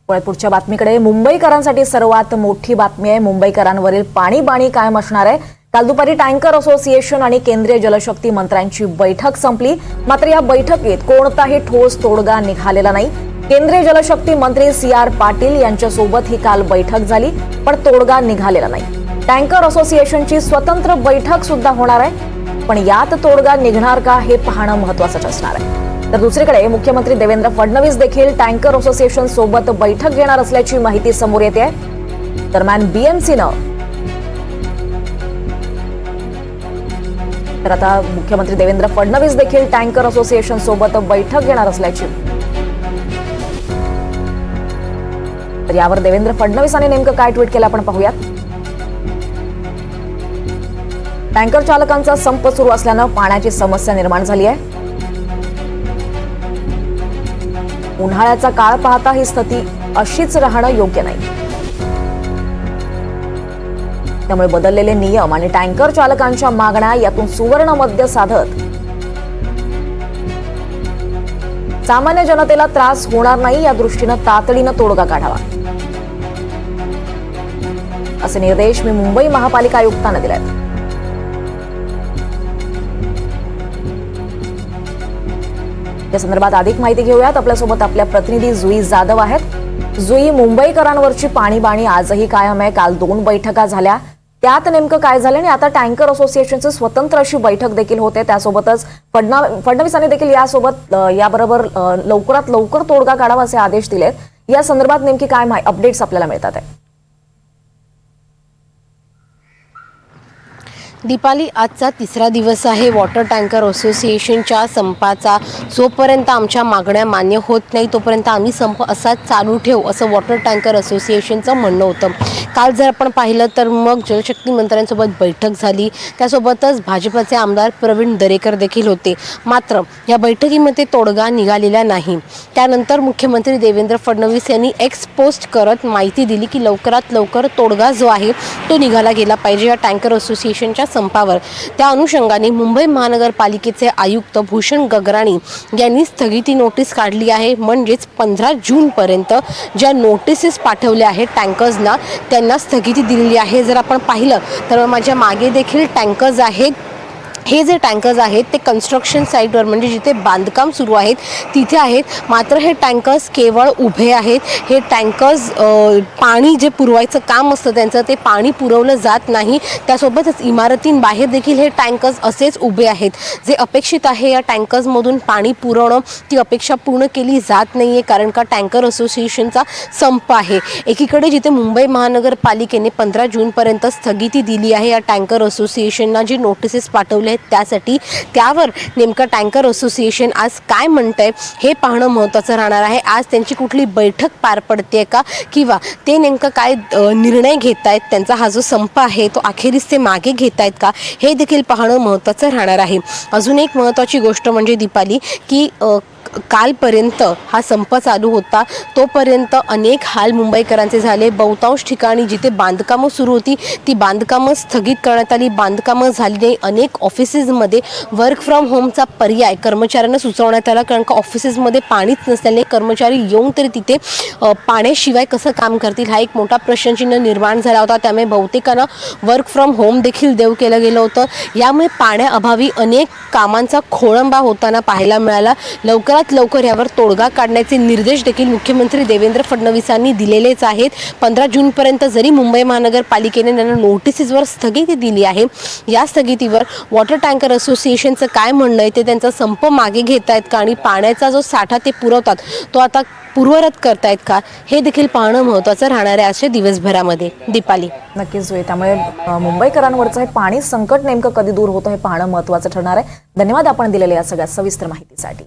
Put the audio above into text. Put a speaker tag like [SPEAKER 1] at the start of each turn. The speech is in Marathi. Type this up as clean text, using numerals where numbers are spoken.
[SPEAKER 1] पुढच्या बातमीकडे मुंबईकरांसाठी सर्वात मोठी बातमी आहे। मुंबईकरांवरील पाणीबाणी कायम असणार आहे। काल दुपारी टँकर असोसिएशन आणि केंद्रीय जलशक्ती मंत्र्यांची बैठक संपली, मात्र या बैठकीत कोणताही ठोस तोडगा निघालेला नाही। केंद्रीय जलशक्ती मंत्री CR पाटील यांच्यासोबत ही काल बैठक झाली, पण तोडगा निघालेला नाही। टँकर असोसिएशनची स्वतंत्र बैठक सुद्धा होणार आहे, पण यात तोडगा निघणार का हे पाहणं महत्त्वाचं असणार आहे। तर दुसरीकडे मुख्यमंत्री देवेंद्र फडणवीस देखील टँकर असोसिएशन सोबत बैठक घेणार असल्याची माहिती समोर येते आहे। दरम्यान BMCनं तर आता मुख्यमंत्री देवेंद्र फडणवीस देखील टँकर असोसिएशन सोबत बैठक घेणार असल्याची, तर यावर देवेंद्र फडणवीसांनी नेमकं काय ट्विट केलं आपण पाहूयात। टँकर चालकांचा संप सुरू असल्यानं पाण्याची समस्या निर्माण झाली आहे। उन्हाळ्याचा काळ पाहता ही स्थिती अशीच राहणं योग्य नाही, त्यामुळे बदललेले नियम आणि टँकर चालकांच्या मागण्या यातून सुवर्ण मध्य साधत सामान्य जनतेला त्रास होणार नाही या दृष्टीनं तातडीनं तोडगा काढावा, असे निर्देश मी मुंबई महापालिका आयुक्तांना दिले आहेत। या संदर्भात अधिक माहिती घेऊयात। आपल्यासोबत आपल्या प्रतिनिधी जुई जाधव आहेत। जुई, मुंबईकरांवरची पाणीबाणी आजही कायम आहे। काल 2 बैठका झाल्या, त्यात नेमकं काय झालं आणि आता टँकर असोसिएशनची स्वतंत्र अशी बैठक देखील होते। त्यासोबतच फडणवीसांनी देखील याबरोबर लवकरात लवकर तोडगा काढावा असे आदेश दिलेत। या संदर्भात नेमकी काय अपडेट्स आपल्याला मिळतात आहे?
[SPEAKER 2] दीपाली, आजचा 3रा दिवस आहे वॉटर टँकर असोसिएशनच्या संपाचा। जोपर्यंत आमच्या मागण्या मान्य होत नाही तोपर्यंत आम्ही संप असाच चालू ठेवू, असं वॉटर टँकर असोसिएशनचं म्हणणं होतं। काल जर आपण पाहिलं तर मग जलशक्ती मंत्र्यांसोबत बैठक झाली, त्यासोबतच भाजपचे आमदार प्रवीण दरेकर देखील होते, मात्र या बैठकीमध्ये तोडगा निघालेला नाही। त्यानंतर मुख्यमंत्री देवेंद्र फडणवीस यांनी एक्स पोस्ट करत माहिती दिली की लवकरात लवकर तोडगा जो आहे तो निघाला गेला पाहिजे या टँकर असोसिएशनच्या संपावर। त्या अनुषंगाने मुंबई महानगरपालिकेचे आयुक्त भूषण गगराणी यांनी स्थगिती नोटीस काढली आहे। म्हणजेच 15 जून पर्यंत ज्या नोटिसेस पाठवल्या आहेत टँकर्सना त्यांना स्थगिती दिलेली आहे। जर आपण पाहिलं तर माझ्या मागे देखील टँकर्स आहेत। हे जे टँकर्स आहेत ते कन्स्ट्रक्शन साईटवर म्हणजे जिथे बांधकाम सुरू आहेत तिथे आहेत, मात्र हे टँकर्स केवळ उभे आहेत। हे टँकर्स पाणी जे पुरवायचं काम असतं त्यांचं ते पाणी पुरवलं जात नाही। त्यासोबतच इमारतींबाहेर देखील हे टँकर्स असेच उभे आहेत। जे अपेक्षित आहे या टँकर्समधून पाणी पुरवणं ती अपेक्षा पूर्ण केली जात नाही आहे, कारण का टँकर असोसिएशनचा संप आहे। एकीकडे जिथे मुंबई महानगरपालिकेने 15 जूनपर्यंत स्थगिती दिली आहे या टँकर असोसिएशनना जी नोटिसेस पाठवले त्यासाठी, त्यावर नेमकं टँकर असोसिएशन आज काय म्हणतंय हे पाहणं महत्त्वाचं राहणार आहे। आज त्यांची कुठली बैठक पार पडते का, किंवा ते नेमकं काय निर्णय घेत आहेत, त्यांचा हा जो संप आहे तो अखेरीस ते मागे घेत आहेत का, हे देखील पाहणं महत्त्वाचं राहणार आहे। अजून एक महत्त्वाची गोष्ट म्हणजे दीपाली की कालपर्यंत हा संप चालू होता तोपर्यंत अनेक हाल मुंबईकरांचे झाले। बहुतांश ठिकाणी जिथे बांधकामं सुरू होती ती बांधकामं स्थगित करण्यात आली, बांधकामं झाली नाही। अनेक ऑफिसेसमध्ये वर्क फ्रॉम होमचा पर्याय कर्मचाऱ्यांना सुचवण्यात आला, कारण का ऑफिसेसमध्ये पाणीच नसल्याने कर्मचारी येऊन तरी तिथे पाण्याशिवाय कसं काम करतील हा एक मोठा प्रश्नचिन्ह निर्माण झाला होता। त्यामुळे बहुतेकांना वर्क फ्रॉम होम देखील देऊ केलं गेलं होतं। यामुळे पाण्याअभावी अनेक कामांचा खोळंबा होताना पाहायला मिळाला। लवकरात लवकर यावर तोडगा काढण्याचे निर्देश देखील मुख्यमंत्री देवेंद्र फडणवीसांनी दिलेलेच आहेत। 15 जूनपर्यंत जरी मुंबई महानगरपालिकेने त्यांना नोटिसेसवर स्थगिती दिली आहे, या स्थगितीवर वॉटर टँकर असोसिएशनचं काय म्हणणं आहे, ते त्यांचा संप मागे घेत आहेत का आणि पाण्याचा जो साठा ते पुरवतात तो आता पूर्ववत करतायत का, हे देखील पाहणं महत्त्वाचं राहणार आहे आजच्या दिवसभरामध्ये। दीपाली,
[SPEAKER 1] नक्कीच होईल। त्यामुळे मुंबईकरांवरचं हे पाणी संकट नेमकं कधी दूर होतं हे पाहणं महत्त्वाचं ठरणार आहे। धन्यवाद आपण दिलेल्या या सगळ्या सविस्तर माहितीसाठी।